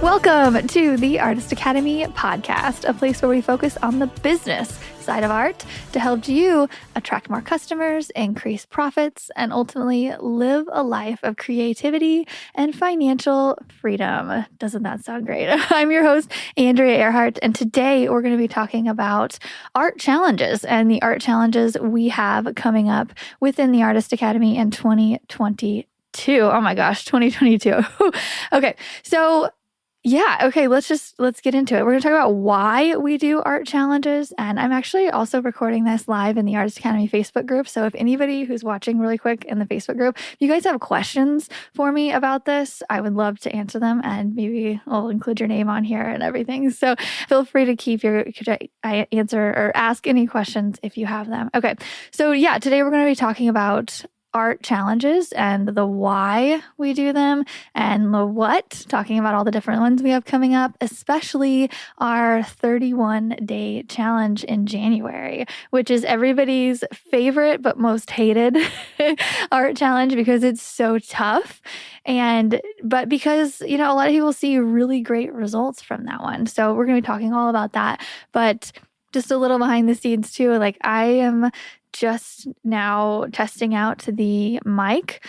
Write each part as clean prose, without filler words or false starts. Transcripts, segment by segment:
Welcome to the Artist Academy podcast, a place where we focus on the business side of art to help you attract more customers, increase profits, and ultimately live a life of creativity and financial freedom. Doesn't that sound great? I'm your host, Andrea Earhart, and today we're going to be talking about art challenges and the art challenges we have coming up within the Artist Academy in 2022. Oh my gosh, 2022. Okay, so let's get into it. We're going to talk about why we do art challenges. And I'm actually also recording this live in the Artist Academy Facebook group. So if anybody who's watching really quick in the Facebook group, if you guys have questions for me about this, I would love to answer them. And maybe I'll include your name on here and everything. So feel free to keep I answer or ask any questions if you have them. Okay. So today we're going to be talking about art challenges and the why we do them and the what, talking about all the different ones we have coming up, especially our 31-day challenge in January, which is everybody's favorite but most hated art challenge because it's so tough. But because, a lot of people see really great results from that one. So we're going to be talking all about that. But just a little behind the scenes too, I am just now testing out the mic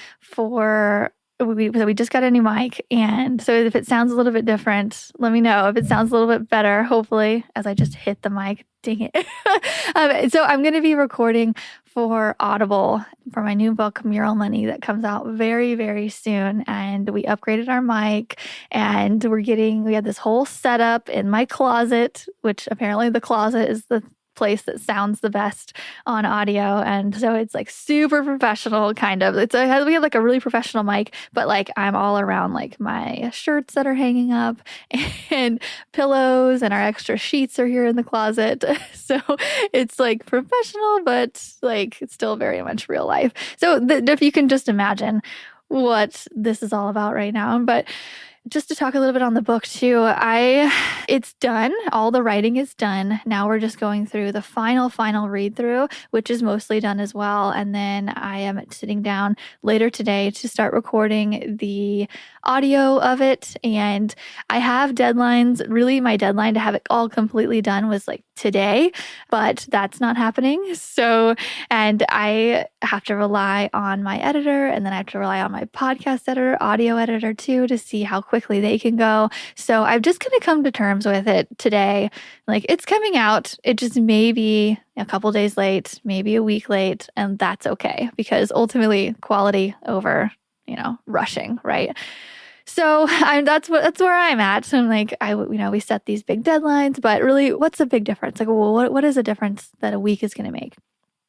we just got a new mic. And so if it sounds a little bit different, let me know. If it sounds a little bit better, hopefully, as I just hit the mic, dang it. So I'm going to be recording for Audible for my new book, Mural Money, that comes out very, very soon. And we upgraded our mic and we had this whole setup in my closet, which apparently the closet is the place that sounds the best on audio. And so it's super professional kind of. We have a really professional mic, but I'm all around my shirts that are hanging up and pillows, and our extra sheets are here in the closet. So it's professional, but it's still very much real life. So if you can just imagine what this is all about right now. But just to talk a little bit on the book too, it's done. All the writing is done. Now we're just going through the final read through, which is mostly done as well. And then I am sitting down later today to start recording the audio of it. And I have deadlines. Really, my deadline to have it all completely done was today, but that's not happening. And I have to rely on my editor, and then I have to rely on my podcast editor, audio editor too, to see how quickly they can go. So I've just kind of come to terms with it today. It's coming out. It just may be a couple days late, maybe a week late, and that's okay because ultimately quality over, rushing, right? So that's where I'm at. So we set these big deadlines, but really, what's the big difference? What is the difference that a week is going to make?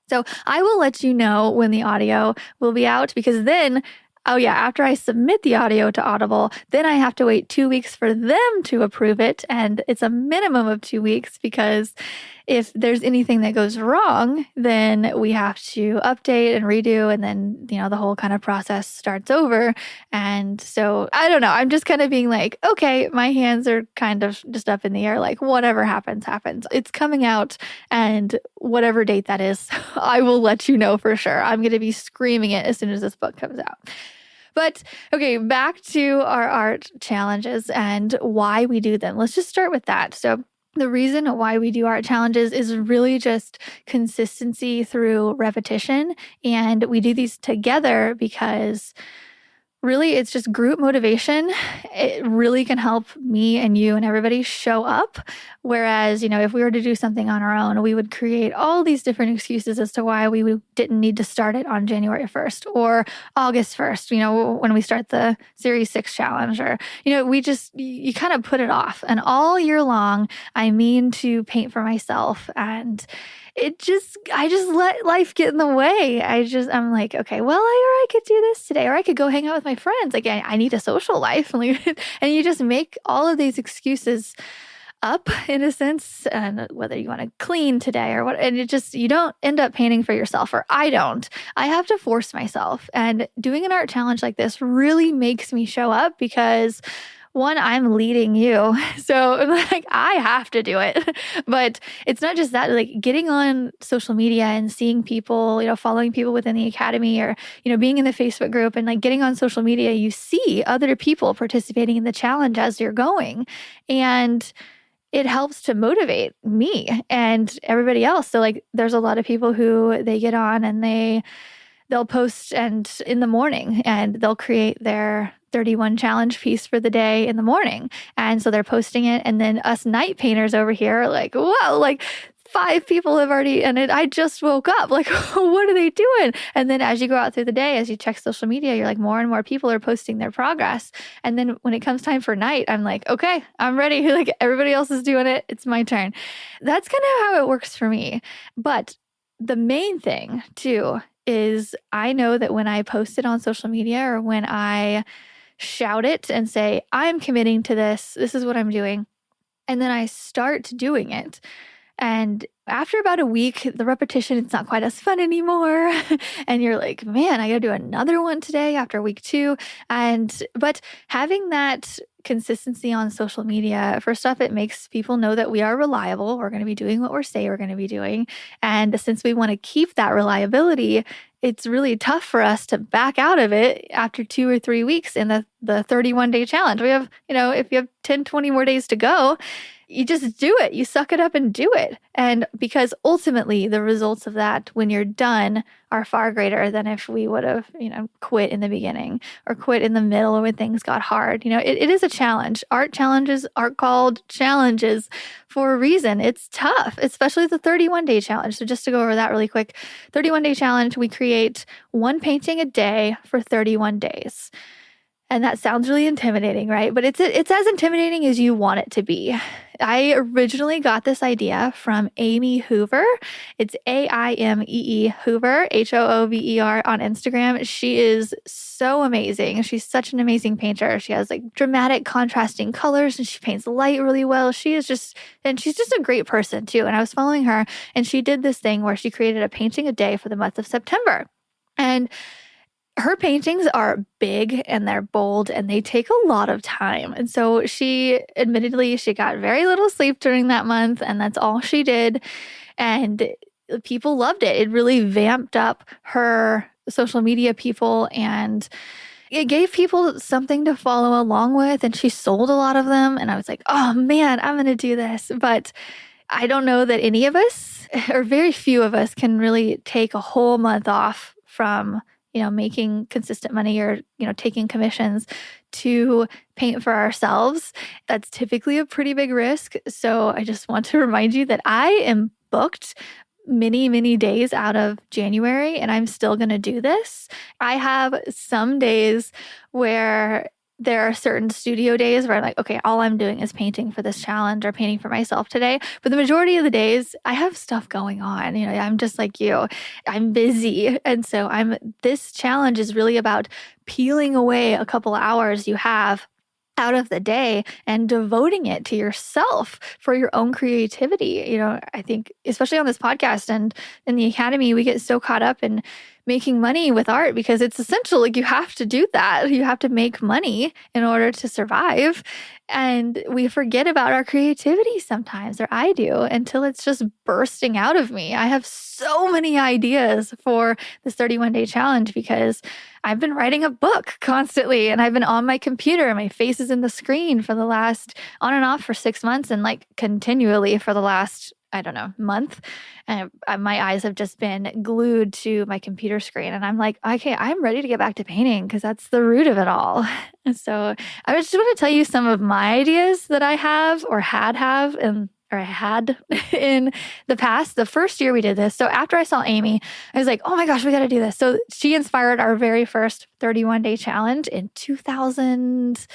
So I will let you know when the audio will be out, because then, after I submit the audio to Audible, then I have to wait 2 weeks for them to approve it. And it's a minimum of 2 weeks, because if there's anything that goes wrong, then we have to update and redo. And then, the whole kind of process starts over. And so I don't know. I'm just kind of being okay, my hands are kind of just up in the air. Whatever happens, happens. It's coming out, and whatever date that is, I will let you know for sure. I'm going to be screaming it as soon as this book comes out. But okay, back to our art challenges and why we do them. Let's just start with that. So the reason why we do art challenges is really just consistency through repetition. And we do these together because really it's just group motivation. It really can help me and you and everybody show up. Whereas, if we were to do something on our own, we would create all these different excuses as to why we didn't need to start it on January 1st or August 1st, when we start the Series 6 challenge, or, you kind of put it off. And all year long, I mean to paint for myself, and I just let life get in the way. I'm okay, well, or I could do this today, or I could go hang out with my friends. I need a social life. And you just make all of these excuses up in a sense, and whether you want to clean today or what, and you don't end up painting for yourself, or I don't. I have to force myself. And doing an art challenge like this really makes me show up, because one, I'm leading you. So like I have to do it. But it's not just that, like getting on social media and seeing people, following people within the academy or, being in the Facebook group and like getting on social media, you see other people participating in the challenge as you're going. And it helps to motivate me and everybody else. So like there's a lot of people who they get on and they'll post and in the morning and they'll create their 31 challenge piece for the day in the morning. And so they're posting it. And then us night painters over here are like, whoa, like 5 people have already, and I just woke up. Like, what are they doing? And then as you go out through the day, as you check social media, you're like, more and more people are posting their progress. And then when it comes time for night, I'm like, okay, I'm ready. Like everybody else is doing it. It's my turn. That's kind of how it works for me. But the main thing too is I know that when I post it on social media or when I shout it and say, I'm committing to this, this is what I'm doing, and then I start doing it. And after about a week, the repetition, it's not quite as fun anymore. And you're like, man, I got to do another one today after week 2. But having that consistency on social media, first off, it makes people know that we are reliable. We're going to be doing what we say we're going to be doing. And since we want to keep that reliability, it's really tough for us to back out of it after 2 or 3 weeks in the 31-day challenge. We have, if you have 10, 20 more days to go, you just do it. You suck it up and do it. And because ultimately the results of that when you're done are far greater than if we would have, quit in the beginning or quit in the middle or when things got hard. It is a challenge. Art challenges are called challenges for a reason. It's tough, especially the 31-day challenge. So just to go over that really quick, 31-day challenge, we create 1 painting a day for 31 days. And that sounds really intimidating, right? But it's as intimidating as you want it to be. I originally got this idea from Amy Hoover. It's AIMEE Hoover, HOOVER on Instagram. She is so amazing. She's such an amazing painter. She has like dramatic contrasting colors and she paints light really well. She's just a great person too. And I was following her and she did this thing where she created a painting a day for the month of September. And her paintings are big and they're bold and they take a lot of time. And so she got very little sleep during that month and that's all she did. And people loved it. It really vamped up her social media people and it gave people something to follow along with. And she sold a lot of them. And I was like, oh man, I'm going to do this. But I don't know that any of us or very few of us can really take a whole month off from making consistent money or, taking commissions to paint for ourselves. That's typically a pretty big risk. So I just want to remind you that I am booked many, many days out of January and I'm still going to do this. I have some days where there are certain studio days where I'm like, okay, all I'm doing is painting for this challenge or painting for myself today. But the majority of the days I have stuff going on. I'm just like you, I'm busy. And so this challenge is really about peeling away a couple hours you have out of the day and devoting it to yourself for your own creativity. I think especially on this podcast and in the academy, we get so caught up in making money with art because it's essential. Like you have to do that. You have to make money in order to survive. And we forget about our creativity sometimes, or I do, until it's just bursting out of me. I have so many ideas for this 31-day challenge because I've been writing a book constantly and I've been on my computer and my face is in the screen for the last on and off for 6 months and like continually for the last month. And my eyes have just been glued to my computer screen. And I'm like, okay, I'm ready to get back to painting because that's the root of it all. And so I just want to tell you some of my ideas that I have or had in the past. The first year we did this. So after I saw Amy, I was like, oh my gosh, we got to do this. So she inspired our very first 31-day challenge in 2018.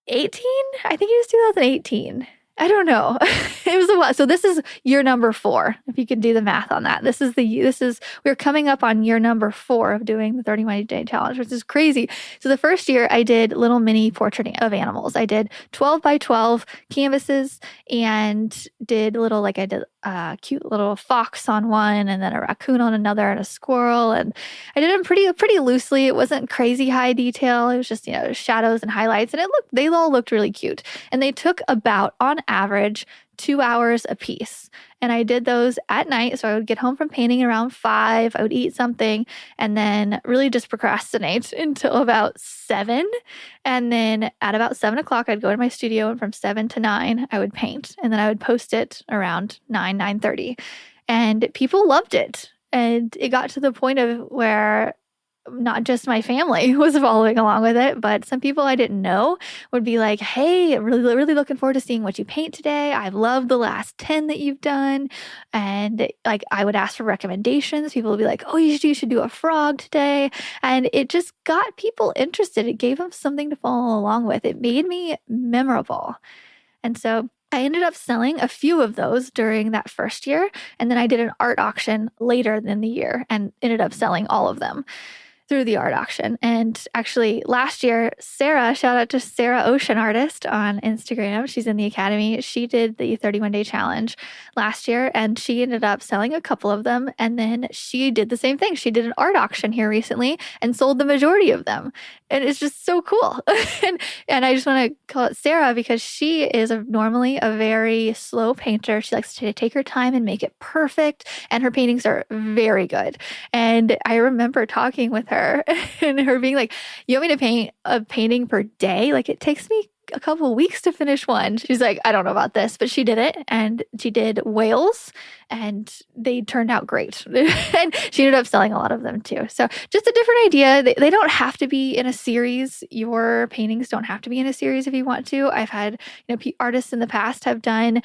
I think it was 2018. I don't know. It was a while. So this is year number 4, if you can do the math on that. We're coming up on year number 4 of doing the 31-day challenge, which is crazy. So the first year I did little mini portrait of animals. I did 12 by 12 canvases and did a cute little fox on one, and then a raccoon on another, and a squirrel. And I did them pretty loosely. It wasn't crazy high detail. It was just, shadows and highlights. And they all looked really cute. And they took about, on average, 2 hours a piece. And I did those at night. So I would get home from painting around 5. I would eat something and then really just procrastinate until about 7. And then at about 7 o'clock, I'd go to my studio, and from 7 to 9, I would paint. And then I would post it around 9:30. And people loved it. And it got to the point of where not just my family was following along with it, but some people I didn't know would be like, hey, really, really looking forward to seeing what you paint today. I've loved the last 10 that you've done. And like, I would ask for recommendations. People would be like, oh, you should do a frog today. And it just got people interested. It gave them something to follow along with. It made me memorable. And so I ended up selling a few of those during that first year. And then I did an art auction later in the year and ended up selling all of them through the art auction. And actually last year, Sarah, shout out to Sarah Ocean Artist on Instagram. She's in the Academy. She did the 31-day challenge last year, and she ended up selling a couple of them. And then she did the same thing. She did an art auction here recently and sold the majority of them. And it's just so cool. and I just want to call it Sarah because she is normally a very slow painter. She likes to take her time and make it perfect. And her paintings are very good. And I remember talking with her and her being like, you want me to paint a painting per day? Like, it takes me a couple of weeks to finish one. She's like, I don't know about this, but she did it. And she did whales and they turned out great. And she ended up selling a lot of them too. So just a different idea. They don't have to be in a series. Your paintings don't have to be in a series if you want to. I've had, artists in the past have done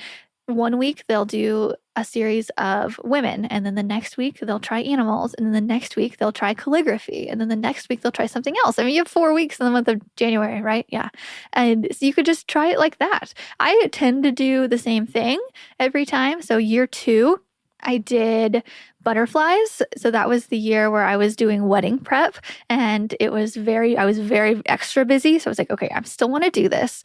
1 week, they'll do a series of women, and then the next week they'll try animals, and then the next week they'll try calligraphy, and then the next week they'll try something else. I mean, you have 4 weeks in the month of January, right? Yeah. And so you could just try it like that. I tend to do the same thing every time. So year 2, I did butterflies. So that was the year where I was doing wedding prep, and I was very extra busy. So I was like, okay, I still want to do this,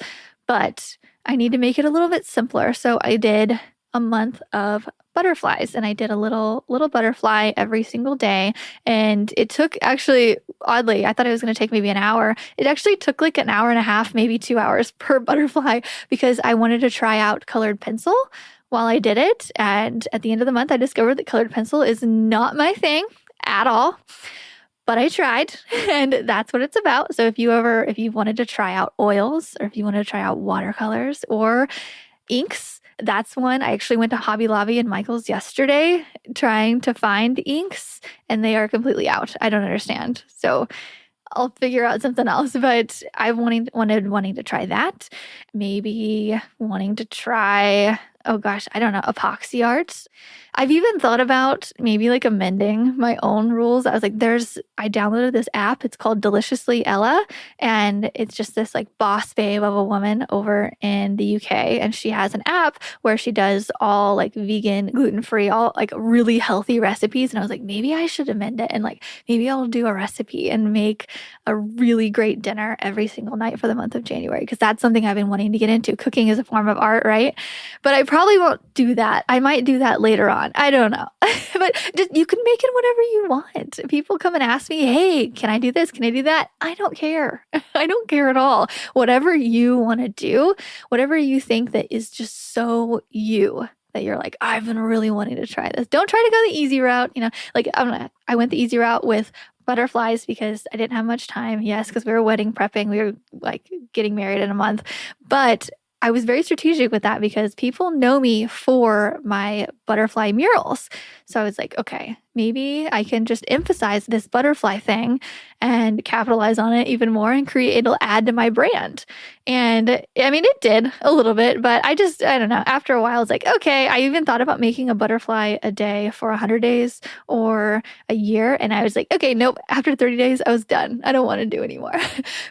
but I need to make it a little bit simpler. So I did a month of butterflies, and I did a little butterfly every single day. And it took, actually, oddly, I thought it was going to take maybe an hour. It actually took like an hour and a half, maybe 2 hours per butterfly, because I wanted to try out colored pencil while I did it. And at the end of the month, I discovered that colored pencil is not my thing at all. But I tried, and that's what it's about. So if you wanted to try out oils, or if you wanted to try out watercolors or inks, that's one. I actually went to Hobby Lobby and Michael's yesterday trying to find inks, and they are completely out. I don't understand. So I'll figure out something else, but I wanting to try that. Maybe wanting to try, oh gosh, I don't know, epoxy art. I've even thought about maybe like amending my own rules. I was like, I downloaded this app. It's called Deliciously Ella. And it's just this like boss babe of a woman over in the UK. And she has an app where she does all like vegan, gluten-free, all like really healthy recipes. And I was like, maybe I should amend it. And like, maybe I'll do a recipe and make a really great dinner every single night for the month of January. Because that's something I've been wanting to get into. Cooking is a form of art, right? But I probably won't do that. I might do that later on. I don't know. But you can make it whatever you want. People come and ask me, hey, can I do this? Can I do that? I don't care. I don't care at all. Whatever you want to do, whatever you think that is just so you, that you're like, I've been really wanting to try this. Don't try to go the easy route. Like I went the easy route with butterflies because I didn't have much time. Yes, because we were wedding prepping. We were like getting married in a month. But I was very strategic with that because people know me for my butterfly murals. So I was like, okay, maybe I can just emphasize this butterfly thing and capitalize on it even more and it'll add to my brand. And I mean, it did a little bit, but I don't know. After a while, it's like, okay, I even thought about making a butterfly a day for 100 days or a year. And I was like, okay, nope. After 30 days, I was done. I don't want to do anymore.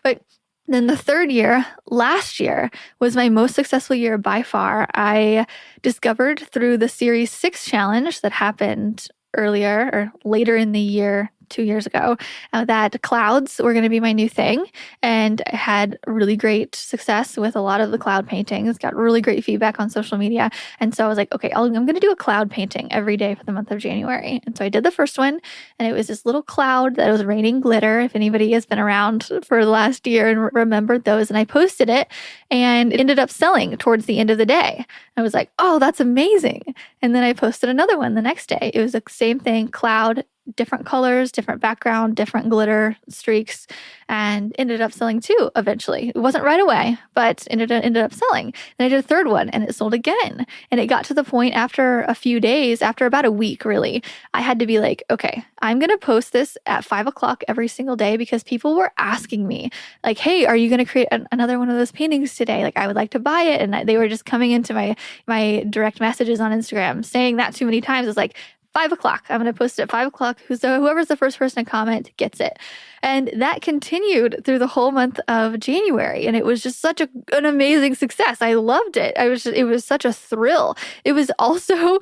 But then the third year, last year, was my most successful year by far. I discovered through the Series 6 challenge that happened earlier or later in the year 2 years ago, that clouds were going to be my new thing. And I had really great success with a lot of the cloud paintings, got really great feedback on social media. And so I was like, okay, I'm going to do a cloud painting every day for the month of January. And so I did the first one, and it was this little cloud that was raining glitter. If anybody has been around for the last year and remembered those, and I posted it, and it ended up selling towards the end of the day. I was like, oh, that's amazing. And then I posted another one the next day. It was the same thing, cloud, different colors, different background, different glitter streaks, and ended up selling too eventually. It wasn't right away, but ended up selling. Then I did a third one, and it sold again. And it got to the point after a few days, after about a week really, I had to be like, okay, I'm going to post this at 5 o'clock every single day, because people were asking me like, hey, are you going to create another one of those paintings today? Like, I would like to buy it. And they were just coming into my direct messages on Instagram saying that too many times. It's like, 5 o'clock. I'm going to post it at 5 o'clock. Whoever's the first person to comment gets it. And that continued through the whole month of January. And it was just such an amazing success. I loved it. It was such a thrill. It was also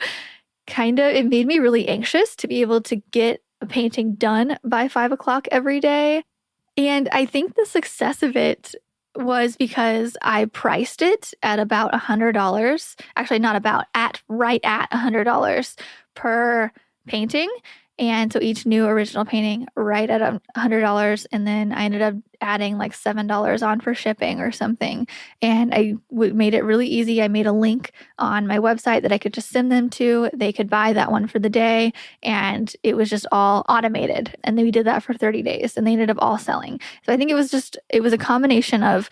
it made me really anxious to be able to get a painting done by 5 o'clock every day. And I think the success of it was because I priced it at about $100. Actually, not about, right at $100 per painting. And so each new original painting right at $100. And then I ended up adding like $7 on for shipping or something. And I made it really easy. I made a link on my website that I could just send them to. They could buy that one for the day. And it was just all automated. And then we did that for 30 days and they ended up all selling. So I think it was a combination of,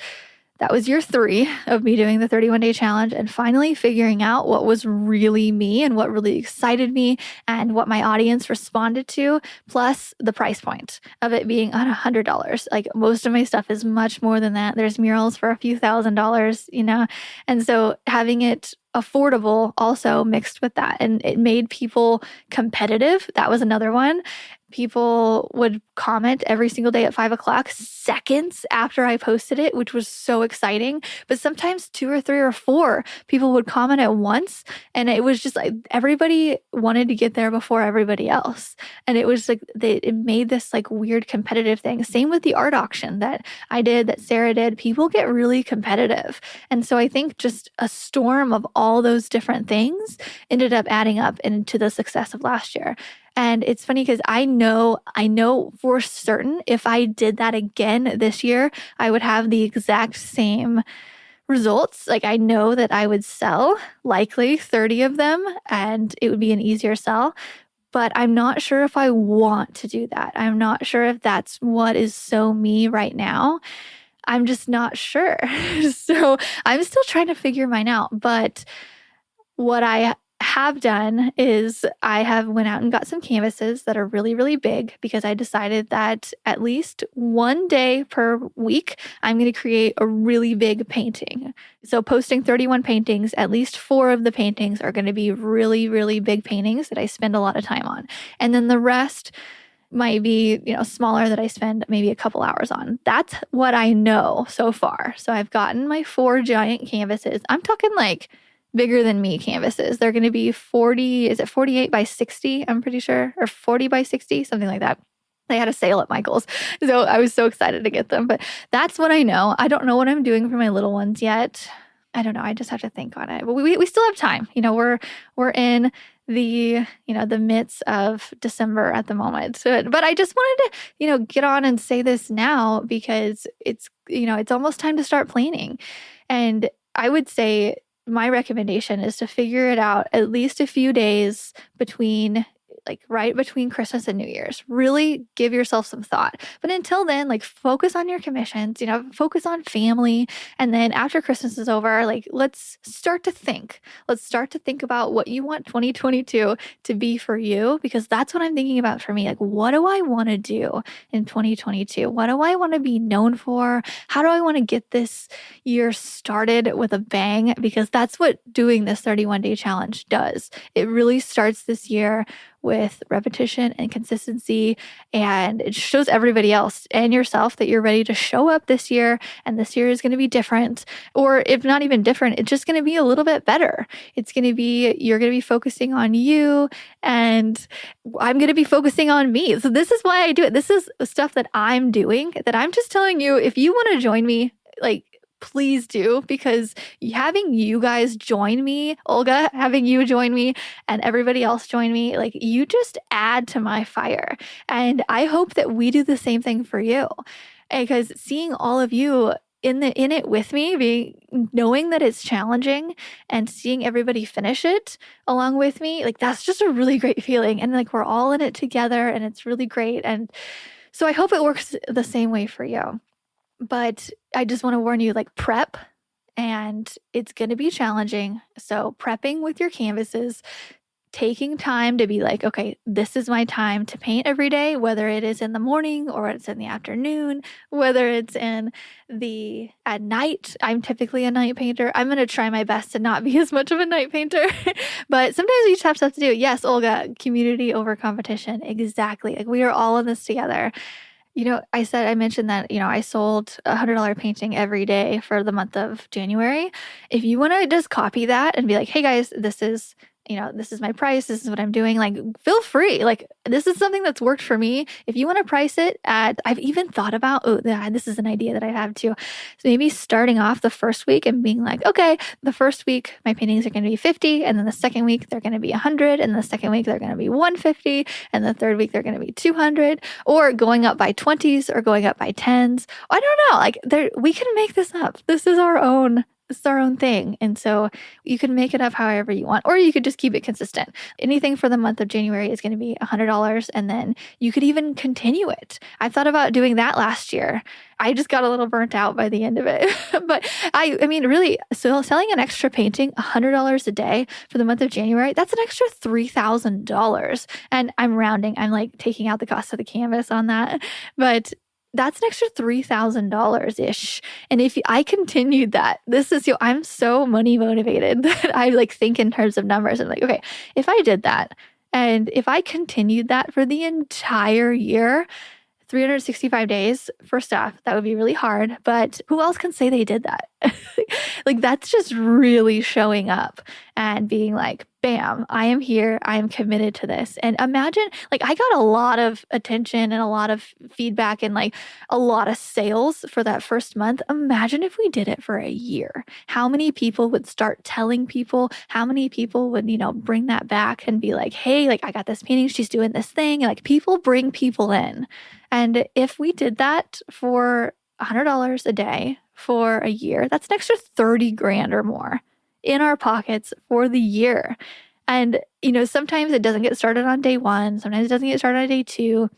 that was year 3 of me doing the 31-day challenge and finally figuring out what was really me and what really excited me and what my audience responded to, plus the price point of it being at $100. Like, most of my stuff is much more than that. There's murals for a few $1,000s, and so having it affordable also mixed with that, and it made people competitive. That was another one. People would comment every single day at 5 o'clock, seconds after I posted it, which was so exciting. But sometimes 2 or 3 or 4 people would comment at once. And it was just like everybody wanted to get there before everybody else. And it was like it made this like weird competitive thing. Same with the art auction that I did, that Sarah did. People get really competitive. And so I think just a storm of all those different things ended up adding up into the success of last year. And it's funny because I know for certain if I did that again this year, I would have the exact same results. Like, I know that I would sell likely 30 of them and it would be an easier sell. But I'm not sure if I want to do that. I'm not sure if that's what is so me right now. I'm just not sure. So I'm still trying to figure mine out. But what I have done is I have went out and got some canvases that are really, really big, because I decided that at least one day per week, I'm going to create a really big painting. So posting 31 paintings, at least 4 of the paintings are going to be really, really big paintings that I spend a lot of time on. And then the rest might be, smaller, that I spend maybe a couple hours on. That's what I know so far. So I've gotten my 4 giant canvases. I'm talking like bigger than me canvases. They're going to be 48 by 60, I'm pretty sure, or 40 by 60, something like that. They had a sale at Michael's. So I was so excited to get them. But that's what I know. I don't know what I'm doing for my little ones yet. I don't know. I just have to think on it. But we still have time. We're in the midst of December at the moment. So, but I just wanted to, get on and say this now, because it's almost time to start planning. And I would say my recommendation is to figure it out at least a few days right between Christmas and New Year's. Really give yourself some thought. But until then, focus on your commissions, focus on family. And then after Christmas is over, let's start to think. Let's start to think about what you want 2022 to be for you, because that's what I'm thinking about for me. What do I want to do in 2022? What do I want to be known for? How do I want to get this year started with a bang? Because that's what doing this 31-day challenge does. It really starts this year with repetition and consistency. And it shows everybody else and yourself that you're ready to show up this year. And this year is going to be different. Or if not even different, it's just going to be a little bit better. You're going to be focusing on you, and I'm going to be focusing on me. So this is why I do it. This is stuff that I'm doing, that I'm just telling you, if you want to join me, like, please do, because having you guys join me, Olga, having you join me and everybody else join me, like, you just add to my fire. And I hope that we do the same thing for you, because seeing all of you in it with me, knowing that it's challenging and seeing everybody finish it along with me, like, that's just a really great feeling. And like, we're all in it together, and it's really great. And so I hope it works the same way for you. But I just want to warn you, like, prep, and it's going to be challenging. So prepping with your canvases, taking time to be like, okay, this is my time to paint every day, whether it is in the morning or it's in the afternoon, whether it's at night. I'm typically a night painter. I'm going to try my best to not be as much of a night painter, but sometimes we just have stuff to do. Yes, Olga, community over competition. Exactly. Like, we are all in this together. I mentioned that, I sold a $100 painting every day for the month of January. If you want to just copy that and be like, hey guys, this is my price, this is what I'm doing, like, feel free. Like, this is something that's worked for me. If you want to price it I've even thought about, this is an idea that I have too. So maybe starting off the first week and being like, okay, the first week my paintings are going to be 50, and then the second week they're going to be 100, and the second week they're going to be 150, and the third week they're going to be 200, or going up by 20s or going up by 10s. I don't know. Like, we can make this up. This is our own thing. And so you can make it up however you want, or you could just keep it consistent. Anything for the month of January is going to be $100, and then you could even continue it. I thought about doing that last year. I just got a little burnt out by the end of it. But I mean, really, so selling an extra painting, $100 a day for the month of January, that's an extra $3,000. And I'm rounding, I'm like taking out the cost of the canvas on that. But that's an extra $3,000-ish. And if I continued that, I'm so money motivated that I like think in terms of numbers. And like, okay, if I did that, and if I continued that for the entire year, 365 days, first off, that would be really hard, but who else can say they did that? Like, that's just really showing up and being like, bam, I am here. I am committed to this. And imagine, like, I got a lot of attention and a lot of feedback and like a lot of sales for that first month. Imagine if we did it for a year. How many people would start telling people? How many people would, bring that back and be like, hey, like, I got this painting, she's doing this thing. And like, people bring people in. And if we did that for $100 a day for a year, that's an extra 30 grand or more in our pockets for the year. And, sometimes it doesn't get started on day one. Sometimes it doesn't get started on day two.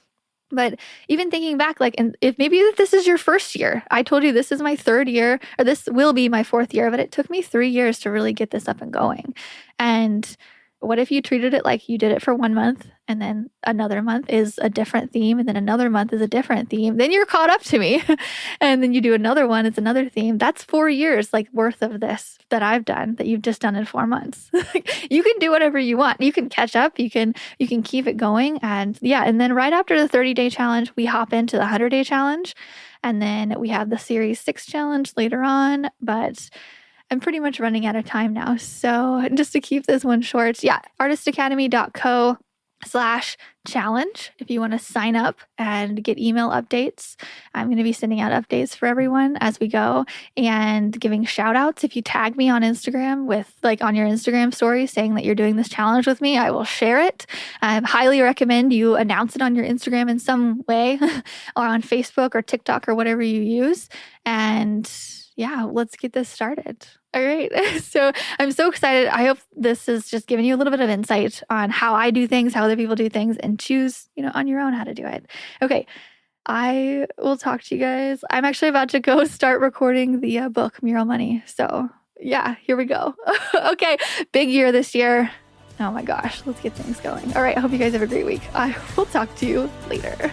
But even thinking back, like, and if maybe this is your first year, I told you this is my third year, or this will be my fourth year, but it took me 3 years to really get this up and going. And what if you treated it like you did it for 1 month, and then another month is a different theme, and then another month is a different theme? Then you're caught up to me. And then you do another one, it's another theme. That's 4 years like worth of this that I've done, that you've just done in 4 months. You can do whatever you want. You can catch up. You can keep it going. And and then right after the 30-day challenge, we hop into the 100-day challenge. And then we have the Series 6 challenge later on. But I'm pretty much running out of time now. So just to keep this one short, artistacademy.co/challenge if you want to sign up and get email updates. I'm going to be sending out updates for everyone as we go, and giving shout outs. If you tag me on Instagram with, like, on your Instagram story saying that you're doing this challenge with me, I will share it. I highly recommend you announce it on your Instagram in some way or on Facebook or TikTok or whatever you use. And let's get this started. All right. So I'm so excited. I hope this has just given you a little bit of insight on how I do things, how other people do things, and choose, on your own how to do it. Okay. I will talk to you guys. I'm actually about to go start recording the book, Mural Money. So here we go. Okay. Big year this year. Oh my gosh. Let's get things going. All right. I hope you guys have a great week. I will talk to you later.